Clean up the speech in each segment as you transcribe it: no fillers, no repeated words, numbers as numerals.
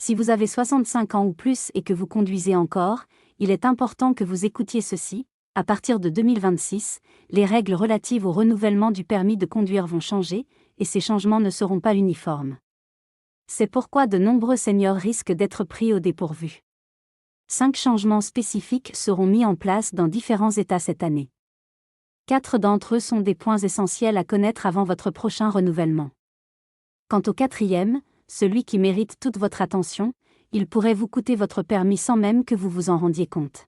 Si vous avez 65 ans ou plus et que vous conduisez encore, il est important que vous écoutiez ceci. À partir de 2026, les règles relatives au renouvellement du permis de conduire vont changer, et ces changements ne seront pas uniformes. C'est pourquoi de nombreux seniors risquent d'être pris au dépourvu. 5 changements spécifiques seront mis en place dans différents États cette année. 4 d'entre eux sont des points essentiels à connaître avant votre prochain renouvellement. Quant au 4e, celui qui mérite toute votre attention, il pourrait vous coûter votre permis sans même que vous vous en rendiez compte.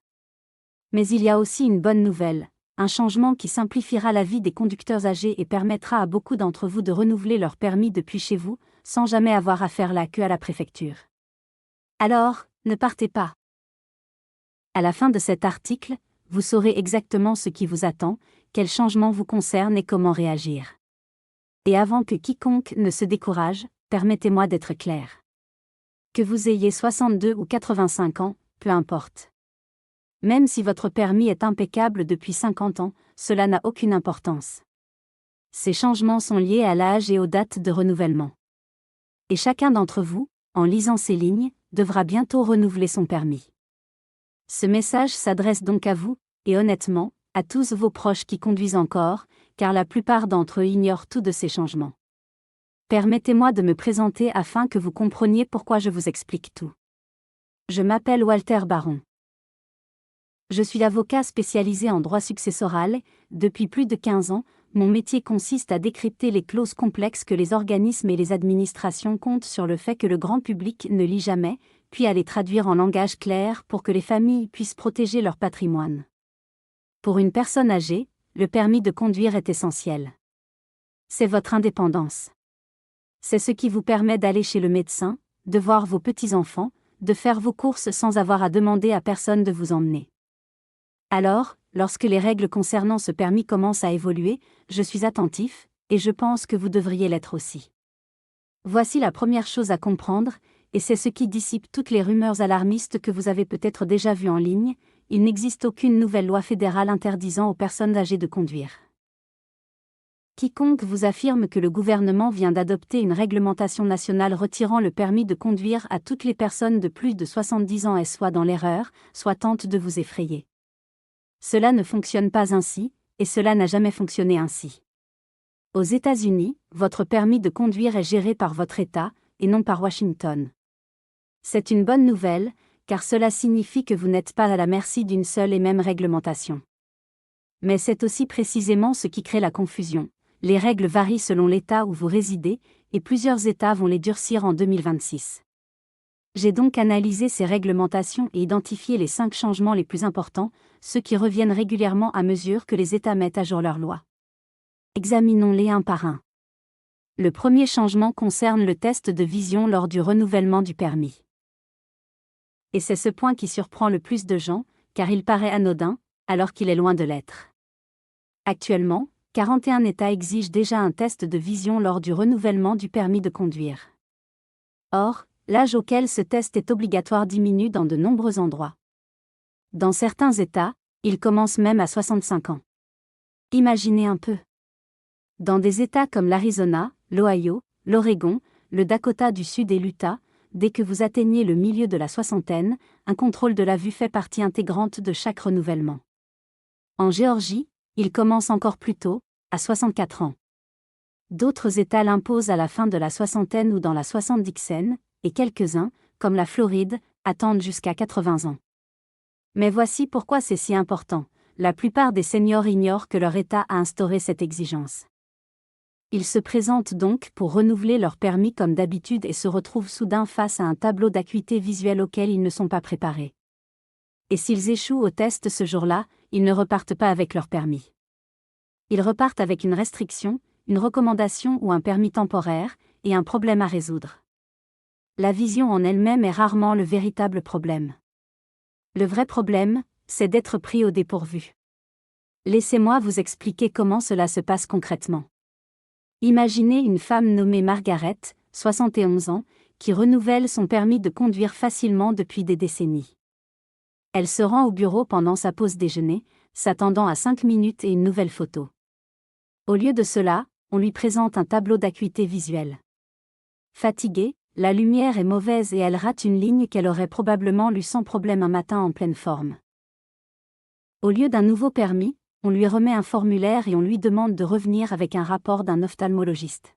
Mais il y a aussi une bonne nouvelle, un changement qui simplifiera la vie des conducteurs âgés et permettra à beaucoup d'entre vous de renouveler leur permis depuis chez vous, sans jamais avoir à faire la queue à la préfecture. Alors, ne partez pas. À la fin de cet article, vous saurez exactement ce qui vous attend, quels changements vous concernent et comment réagir. Et avant que quiconque ne se décourage, permettez-moi d'être clair. Que vous ayez 62 ou 85 ans, peu importe. Même si votre permis est impeccable depuis 50 ans, cela n'a aucune importance. Ces changements sont liés à l'âge et aux dates de renouvellement. Et chacun d'entre vous, en lisant ces lignes, devra bientôt renouveler son permis. Ce message s'adresse donc à vous, et honnêtement, à tous vos proches qui conduisent encore, car la plupart d'entre eux ignorent tout de ces changements. Permettez-moi de me présenter afin que vous compreniez pourquoi je vous explique tout. Je m'appelle Walter Baron. Je suis avocat spécialisé en droit successoral. Depuis plus de 15 ans, mon métier consiste à décrypter les clauses complexes que les organismes et les administrations comptent sur le fait que le grand public ne lit jamais, puis à les traduire en langage clair pour que les familles puissent protéger leur patrimoine. Pour une personne âgée, le permis de conduire est essentiel. C'est votre indépendance. C'est ce qui vous permet d'aller chez le médecin, de voir vos petits-enfants, de faire vos courses sans avoir à demander à personne de vous emmener. Alors, lorsque les règles concernant ce permis commencent à évoluer, je suis attentif, et je pense que vous devriez l'être aussi. Voici la première chose à comprendre, et c'est ce qui dissipe toutes les rumeurs alarmistes que vous avez peut-être déjà vues en ligne: il n'existe aucune nouvelle loi fédérale interdisant aux personnes âgées de conduire. Quiconque vous affirme que le gouvernement vient d'adopter une réglementation nationale retirant le permis de conduire à toutes les personnes de plus de 70 ans est soit dans l'erreur, soit tente de vous effrayer. Cela ne fonctionne pas ainsi, et cela n'a jamais fonctionné ainsi. Aux États-Unis, votre permis de conduire est géré par votre État, et non par Washington. C'est une bonne nouvelle, car cela signifie que vous n'êtes pas à la merci d'une seule et même réglementation. Mais c'est aussi précisément ce qui crée la confusion. Les règles varient selon l'État où vous résidez, et plusieurs États vont les durcir en 2026. J'ai donc analysé ces réglementations et identifié les 5 changements les plus importants, ceux qui reviennent régulièrement à mesure que les États mettent à jour leurs lois. Examinons-les un par un. Le premier changement concerne le test de vision lors du renouvellement du permis. Et c'est ce point qui surprend le plus de gens, car il paraît anodin, alors qu'il est loin de l'être. Actuellement, 41 États exigent déjà un test de vision lors du renouvellement du permis de conduire. Or, l'âge auquel ce test est obligatoire diminue dans de nombreux endroits. Dans certains États, il commence même à 65 ans. Imaginez un peu. Dans des États comme l'Arizona, l'Ohio, l'Oregon, le Dakota du Sud et l'Utah, dès que vous atteignez le milieu de la soixantaine, un contrôle de la vue fait partie intégrante de chaque renouvellement. En Géorgie, il commence encore plus tôt, à 64 ans. D'autres États l'imposent à la fin de la soixantaine ou dans la soixante-dixaine, et quelques-uns, comme la Floride, attendent jusqu'à 80 ans. Mais voici pourquoi c'est si important: la plupart des seniors ignorent que leur État a instauré cette exigence. Ils se présentent donc pour renouveler leur permis comme d'habitude et se retrouvent soudain face à un tableau d'acuité visuelle auquel ils ne sont pas préparés. Et s'ils échouent au test ce jour-là, ils ne repartent pas avec leur permis. Ils repartent avec une restriction, une recommandation ou un permis temporaire, et un problème à résoudre. La vision en elle-même est rarement le véritable problème. Le vrai problème, c'est d'être pris au dépourvu. Laissez-moi vous expliquer comment cela se passe concrètement. Imaginez une femme nommée Margaret, 71 ans, qui renouvelle son permis de conduire facilement depuis des décennies. Elle se rend au bureau pendant sa pause déjeuner, s'attendant à 5 minutes et une nouvelle photo. Au lieu de cela, on lui présente un tableau d'acuité visuelle. Fatiguée, la lumière est mauvaise et elle rate une ligne qu'elle aurait probablement lue sans problème un matin en pleine forme. Au lieu d'un nouveau permis, on lui remet un formulaire et on lui demande de revenir avec un rapport d'un ophtalmologiste.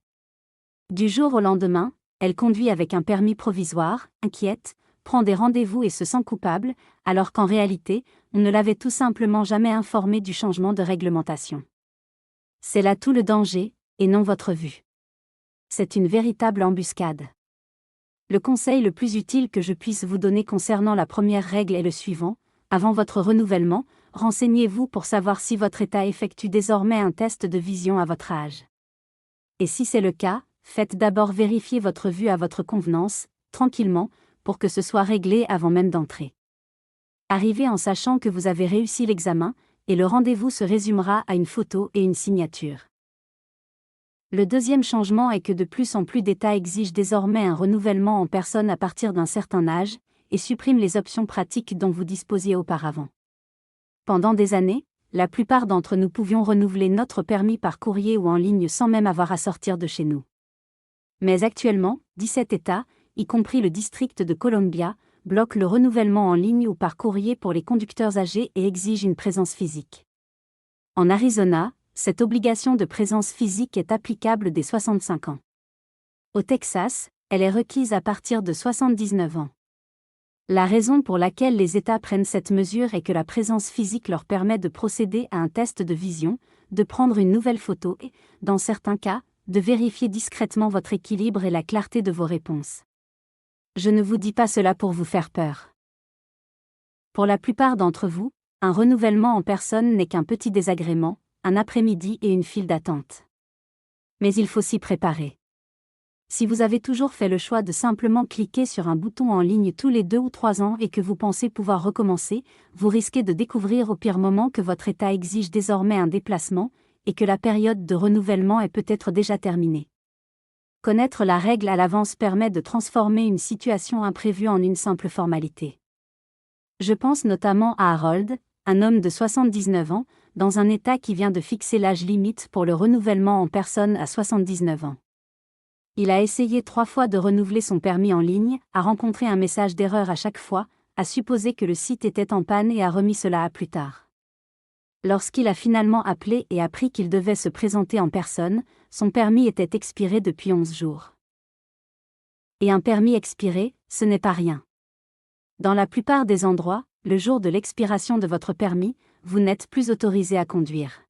Du jour au lendemain, elle conduit avec un permis provisoire, inquiète, prend des rendez-vous et se sent coupable, alors qu'en réalité, on ne l'avait tout simplement jamais informée du changement de réglementation. C'est là tout le danger, et non votre vue. C'est une véritable embuscade. Le conseil le plus utile que je puisse vous donner concernant la première règle est le suivant: avant votre renouvellement, renseignez-vous pour savoir si votre état effectue désormais un test de vision à votre âge. Et si c'est le cas, faites d'abord vérifier votre vue à votre convenance, tranquillement, pour que ce soit réglé avant même d'entrer. Arrivez en sachant que vous avez réussi l'examen, et le rendez-vous se résumera à une photo et une signature. Le deuxième changement est que de plus en plus d'États exigent désormais un renouvellement en personne à partir d'un certain âge, et suppriment les options pratiques dont vous disposiez auparavant. Pendant des années, la plupart d'entre nous pouvions renouveler notre permis par courrier ou en ligne sans même avoir à sortir de chez nous. Mais actuellement, 17 États, y compris le district de Columbia, bloquent le renouvellement en ligne ou par courrier pour les conducteurs âgés et exigent une présence physique. En Arizona, cette obligation de présence physique est applicable dès 65 ans. Au Texas, elle est requise à partir de 79 ans. La raison pour laquelle les États prennent cette mesure est que la présence physique leur permet de procéder à un test de vision, de prendre une nouvelle photo et, dans certains cas, de vérifier discrètement votre équilibre et la clarté de vos réponses. Je ne vous dis pas cela pour vous faire peur. Pour la plupart d'entre vous, un renouvellement en personne n'est qu'un petit désagrément, un après-midi et une file d'attente. Mais il faut s'y préparer. Si vous avez toujours fait le choix de simplement cliquer sur un bouton en ligne tous les 2 ou 3 ans et que vous pensez pouvoir recommencer, vous risquez de découvrir au pire moment que votre état exige désormais un déplacement, et que la période de renouvellement est peut-être déjà terminée. Connaître la règle à l'avance permet de transformer une situation imprévue en une simple formalité. Je pense notamment à Harold, un homme de 79 ans, dans un État qui vient de fixer l'âge limite pour le renouvellement en personne à 79 ans. Il a essayé 3 fois de renouveler son permis en ligne, a rencontré un message d'erreur à chaque fois, a supposé que le site était en panne et a remis cela à plus tard. Lorsqu'il a finalement appelé et appris qu'il devait se présenter en personne, son permis était expiré depuis 11 jours. Et un permis expiré, ce n'est pas rien. Dans la plupart des endroits, le jour de l'expiration de votre permis, vous n'êtes plus autorisé à conduire.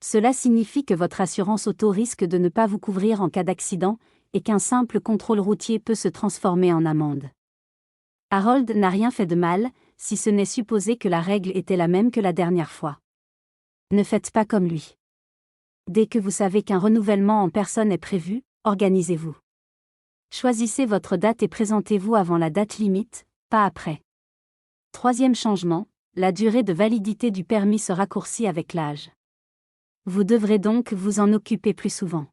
Cela signifie que votre assurance auto risque de ne pas vous couvrir en cas d'accident, et qu'un simple contrôle routier peut se transformer en amende. Harold n'a rien fait de mal, si ce n'est supposer que la règle était la même que la dernière fois. Ne faites pas comme lui. Dès que vous savez qu'un renouvellement en personne est prévu, organisez-vous. Choisissez votre date et présentez-vous avant la date limite, pas après. Troisième changement, la durée de validité du permis se raccourcit avec l'âge. Vous devrez donc vous en occuper plus souvent.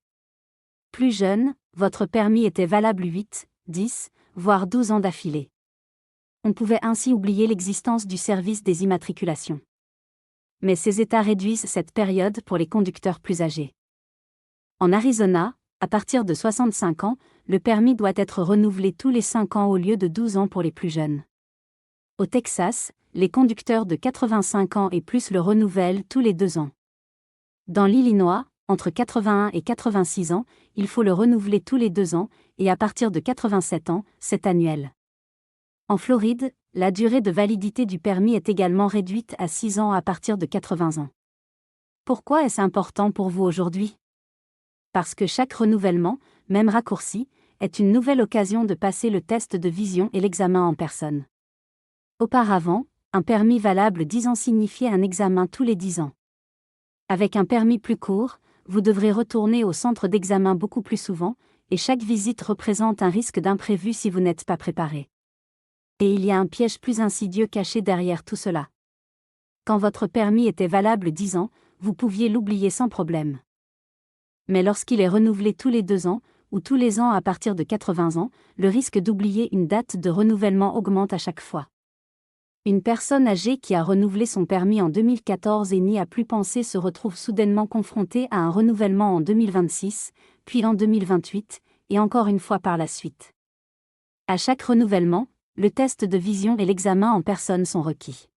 Plus jeune, votre permis était valable 8, 10, voire 12 ans d'affilée. On pouvait ainsi oublier l'existence du service des immatriculations. Mais ces États réduisent cette période pour les conducteurs plus âgés. En Arizona, à partir de 65 ans, le permis doit être renouvelé tous les 5 ans au lieu de 12 ans pour les plus jeunes. Au Texas, les conducteurs de 85 ans et plus le renouvellent tous les 2 ans. Dans l'Illinois, entre 81 et 86 ans, il faut le renouveler tous les 2 ans, et à partir de 87 ans, c'est annuel. En Floride, la durée de validité du permis est également réduite à 6 ans à partir de 80 ans. Pourquoi est-ce important pour vous aujourd'hui? Parce que chaque renouvellement, même raccourci, est une nouvelle occasion de passer le test de vision et l'examen en personne. Auparavant, un permis valable 10 ans signifiait un examen tous les 10 ans. Avec un permis plus court, vous devrez retourner au centre d'examen beaucoup plus souvent, et chaque visite représente un risque d'imprévu si vous n'êtes pas préparé. Et il y a un piège plus insidieux caché derrière tout cela. Quand votre permis était valable 10 ans, vous pouviez l'oublier sans problème. Mais lorsqu'il est renouvelé tous les 2 ans, ou tous les ans à partir de 80 ans, le risque d'oublier une date de renouvellement augmente à chaque fois. Une personne âgée qui a renouvelé son permis en 2014 et n'y a plus pensé se retrouve soudainement confrontée à un renouvellement en 2026, puis en 2028, et encore une fois par la suite. À chaque renouvellement, le test de vision et l'examen en personne sont requis.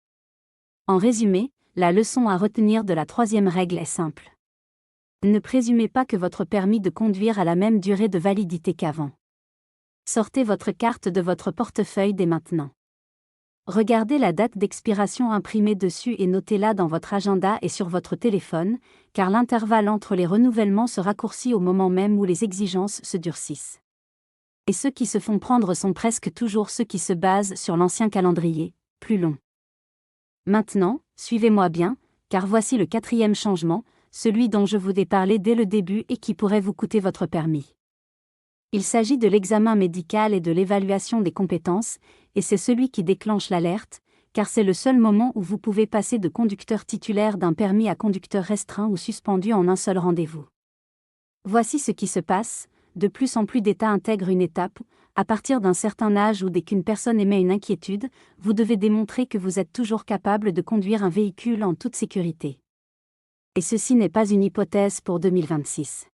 En résumé, la leçon à retenir de la troisième règle est simple. Ne présumez pas que votre permis de conduire a la même durée de validité qu'avant. Sortez votre carte de votre portefeuille dès maintenant. Regardez la date d'expiration imprimée dessus et notez-la dans votre agenda et sur votre téléphone, car l'intervalle entre les renouvellements se raccourcit au moment même où les exigences se durcissent. Et ceux qui se font prendre sont presque toujours ceux qui se basent sur l'ancien calendrier, plus long. Maintenant, suivez-moi bien, car voici le quatrième changement, celui dont je vous ai parlé dès le début et qui pourrait vous coûter votre permis. Il s'agit de l'examen médical et de l'évaluation des compétences, et c'est celui qui déclenche l'alerte, car c'est le seul moment où vous pouvez passer de conducteur titulaire d'un permis à conducteur restreint ou suspendu en un seul rendez-vous. Voici ce qui se passe, de plus en plus d'États intègrent une étape, à partir d'un certain âge ou dès qu'une personne émet une inquiétude, vous devez démontrer que vous êtes toujours capable de conduire un véhicule en toute sécurité. Et ceci n'est pas une hypothèse pour 2026.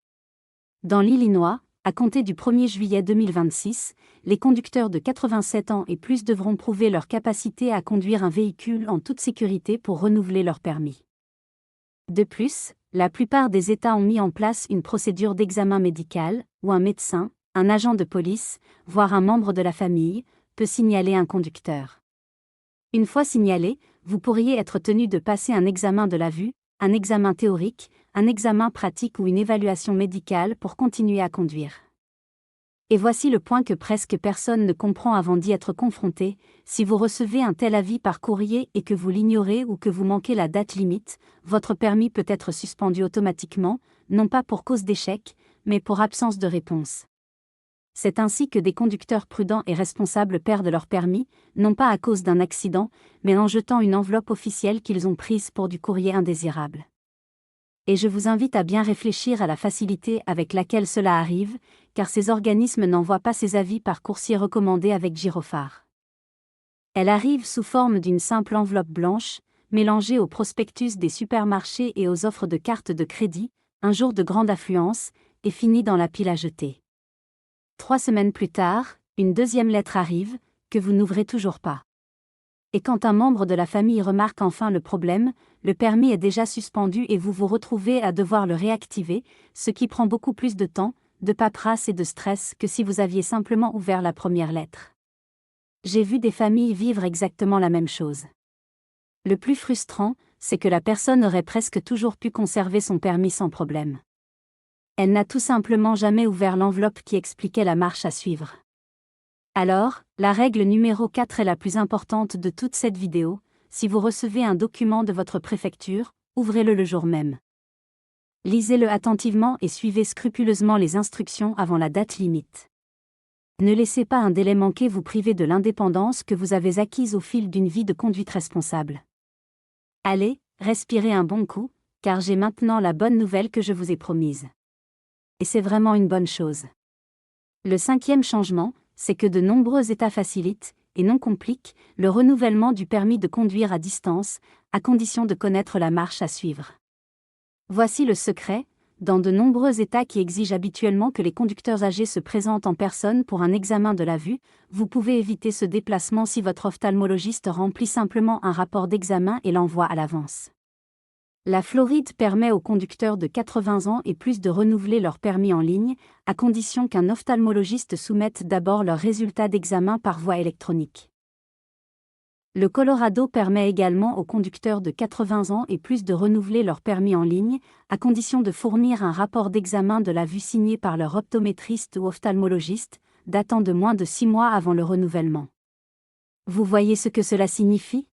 Dans l'Illinois, à compter du 1er juillet 2026, les conducteurs de 87 ans et plus devront prouver leur capacité à conduire un véhicule en toute sécurité pour renouveler leur permis. De plus, la plupart des États ont mis en place une procédure d'examen médical, où un médecin, un agent de police, voire un membre de la famille, peut signaler un conducteur. Une fois signalé, vous pourriez être tenu de passer un examen de la vue, un examen théorique, un examen pratique ou une évaluation médicale pour continuer à conduire. Et voici le point que presque personne ne comprend avant d'y être confronté: si vous recevez un tel avis par courrier et que vous l'ignorez ou que vous manquez la date limite, votre permis peut être suspendu automatiquement, non pas pour cause d'échec, mais pour absence de réponse. C'est ainsi que des conducteurs prudents et responsables perdent leur permis, non pas à cause d'un accident, mais en jetant une enveloppe officielle qu'ils ont prise pour du courrier indésirable. Et je vous invite à bien réfléchir à la facilité avec laquelle cela arrive, car ces organismes n'envoient pas ces avis par coursier recommandé avec gyrophare. Elle arrive sous forme d'une simple enveloppe blanche, mélangée au prospectus des supermarchés et aux offres de cartes de crédit, un jour de grande affluence, et finit dans la pile à jeter. 3 semaines plus tard, une deuxième lettre arrive, que vous n'ouvrez toujours pas. Et quand un membre de la famille remarque enfin le problème, le permis est déjà suspendu et vous vous retrouvez à devoir le réactiver, ce qui prend beaucoup plus de temps, de paperasse et de stress que si vous aviez simplement ouvert la première lettre. J'ai vu des familles vivre exactement la même chose. Le plus frustrant, c'est que la personne aurait presque toujours pu conserver son permis sans problème. Elle n'a tout simplement jamais ouvert l'enveloppe qui expliquait la marche à suivre. Alors, la règle numéro 4 est la plus importante de toute cette vidéo: si vous recevez un document de votre préfecture, ouvrez-le le jour même. Lisez-le attentivement et suivez scrupuleusement les instructions avant la date limite. Ne laissez pas un délai manqué vous priver de l'indépendance que vous avez acquise au fil d'une vie de conduite responsable. Allez, respirez un bon coup, car j'ai maintenant la bonne nouvelle que je vous ai promise. Et c'est vraiment une bonne chose. Le 5e changement, c'est que de nombreux États facilitent, et non compliquent, le renouvellement du permis de conduire à distance, à condition de connaître la marche à suivre. Voici le secret: dans de nombreux États qui exigent habituellement que les conducteurs âgés se présentent en personne pour un examen de la vue, vous pouvez éviter ce déplacement si votre ophtalmologiste remplit simplement un rapport d'examen et l'envoie à l'avance. La Floride permet aux conducteurs de 80 ans et plus de renouveler leur permis en ligne, à condition qu'un ophtalmologiste soumette d'abord leurs résultats d'examen par voie électronique. Le Colorado permet également aux conducteurs de 80 ans et plus de renouveler leur permis en ligne, à condition de fournir un rapport d'examen de la vue signé par leur optométriste ou ophtalmologiste, datant de moins de 6 mois avant le renouvellement. Vous voyez ce que cela signifie ?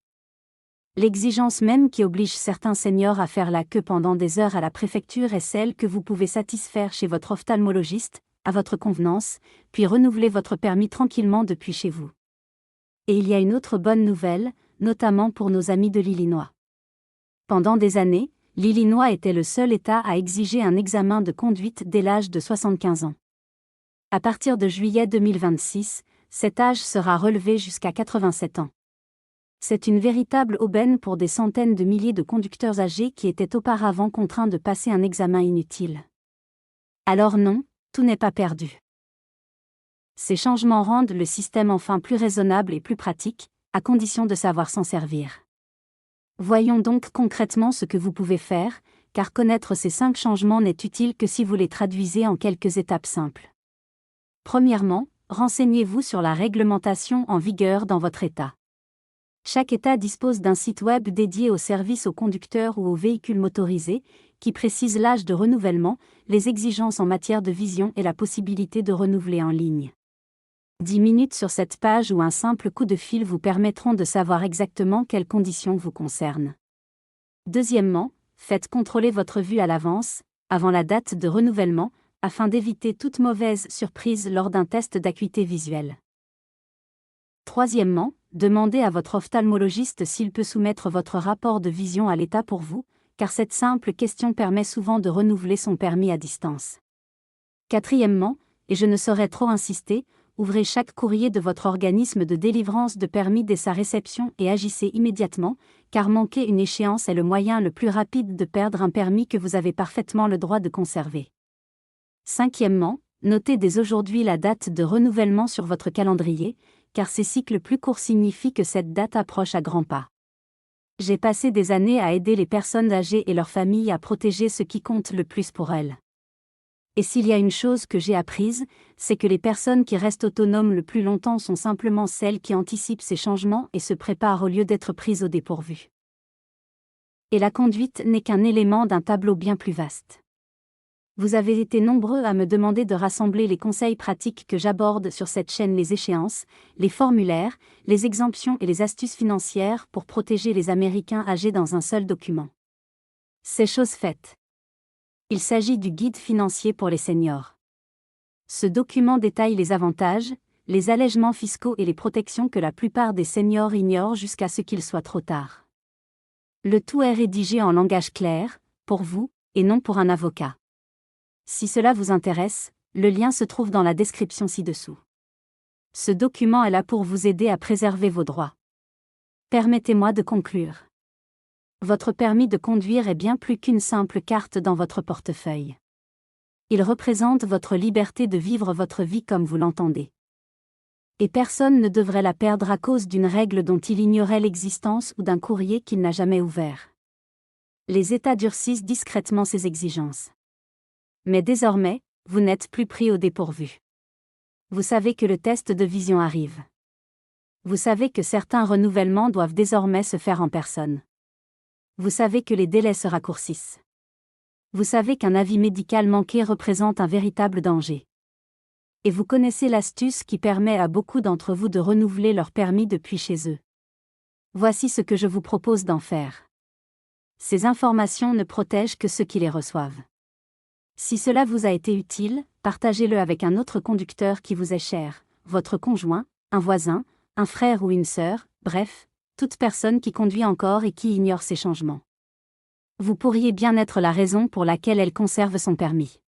L'exigence même qui oblige certains seniors à faire la queue pendant des heures à la préfecture est celle que vous pouvez satisfaire chez votre ophtalmologiste, à votre convenance, puis renouveler votre permis tranquillement depuis chez vous. Et il y a une autre bonne nouvelle, notamment pour nos amis de l'Illinois. Pendant des années, l'Illinois était le seul État à exiger un examen de conduite dès l'âge de 75 ans. À partir de juillet 2026, cet âge sera relevé jusqu'à 87 ans. C'est une véritable aubaine pour des centaines de milliers de conducteurs âgés qui étaient auparavant contraints de passer un examen inutile. Alors non, tout n'est pas perdu. Ces changements rendent le système enfin plus raisonnable et plus pratique, à condition de savoir s'en servir. Voyons donc concrètement ce que vous pouvez faire, car connaître ces 5 changements n'est utile que si vous les traduisez en quelques étapes simples. Premièrement, renseignez-vous sur la réglementation en vigueur dans votre État. Chaque État dispose d'un site web dédié aux services aux conducteurs ou aux véhicules motorisés, qui précise l'âge de renouvellement, les exigences en matière de vision et la possibilité de renouveler en ligne. 10 minutes sur cette page ou un simple coup de fil vous permettront de savoir exactement quelles conditions vous concernent. Deuxièmement, faites contrôler votre vue à l'avance, avant la date de renouvellement, afin d'éviter toute mauvaise surprise lors d'un test d'acuité visuelle. Troisièmement, demandez à votre ophtalmologiste s'il peut soumettre votre rapport de vision à l'État pour vous, car cette simple question permet souvent de renouveler son permis à distance. Quatrièmement, et je ne saurais trop insister, ouvrez chaque courrier de votre organisme de délivrance de permis dès sa réception et agissez immédiatement, car manquer une échéance est le moyen le plus rapide de perdre un permis que vous avez parfaitement le droit de conserver. Cinquièmement, notez dès aujourd'hui la date de renouvellement sur votre calendrier, car ces cycles plus courts signifient que cette date approche à grands pas. J'ai passé des années à aider les personnes âgées et leurs familles à protéger ce qui compte le plus pour elles. Et s'il y a une chose que j'ai apprise, c'est que les personnes qui restent autonomes le plus longtemps sont simplement celles qui anticipent ces changements et se préparent au lieu d'être prises au dépourvu. Et la conduite n'est qu'un élément d'un tableau bien plus vaste. Vous avez été nombreux à me demander de rassembler les conseils pratiques que j'aborde sur cette chaîne, les échéances, les formulaires, les exemptions et les astuces financières pour protéger les Américains âgés dans un seul document. C'est chose faite. Il s'agit du guide financier pour les seniors. Ce document détaille les avantages, les allègements fiscaux et les protections que la plupart des seniors ignorent jusqu'à ce qu'il soit trop tard. Le tout est rédigé en langage clair, pour vous, et non pour un avocat. Si cela vous intéresse, le lien se trouve dans la description ci-dessous. Ce document est là pour vous aider à préserver vos droits. Permettez-moi de conclure. Votre permis de conduire est bien plus qu'une simple carte dans votre portefeuille. Il représente votre liberté de vivre votre vie comme vous l'entendez. Et personne ne devrait la perdre à cause d'une règle dont il ignorait l'existence ou d'un courrier qu'il n'a jamais ouvert. Les États durcissent discrètement ces exigences. Mais désormais, vous n'êtes plus pris au dépourvu. Vous savez que le test de vision arrive. Vous savez que certains renouvellements doivent désormais se faire en personne. Vous savez que les délais se raccourcissent. Vous savez qu'un avis médical manqué représente un véritable danger. Et vous connaissez l'astuce qui permet à beaucoup d'entre vous de renouveler leur permis depuis chez eux. Voici ce que je vous propose d'en faire. Ces informations ne protègent que ceux qui les reçoivent. Si cela vous a été utile, partagez-le avec un autre conducteur qui vous est cher, votre conjoint, un voisin, un frère ou une sœur, bref, toute personne qui conduit encore et qui ignore ces changements. Vous pourriez bien être la raison pour laquelle elle conserve son permis.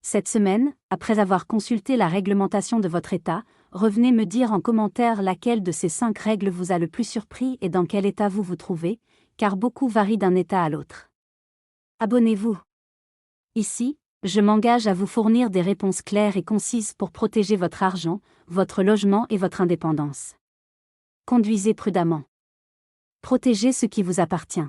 Cette semaine, après avoir consulté la réglementation de votre État, revenez me dire en commentaire laquelle de ces 5 règles vous a le plus surpris et dans quel état vous vous trouvez, car beaucoup varient d'un état à l'autre. Abonnez-vous. Ici, je m'engage à vous fournir des réponses claires et concises pour protéger votre argent, votre logement et votre indépendance. Conduisez prudemment. Protégez ce qui vous appartient.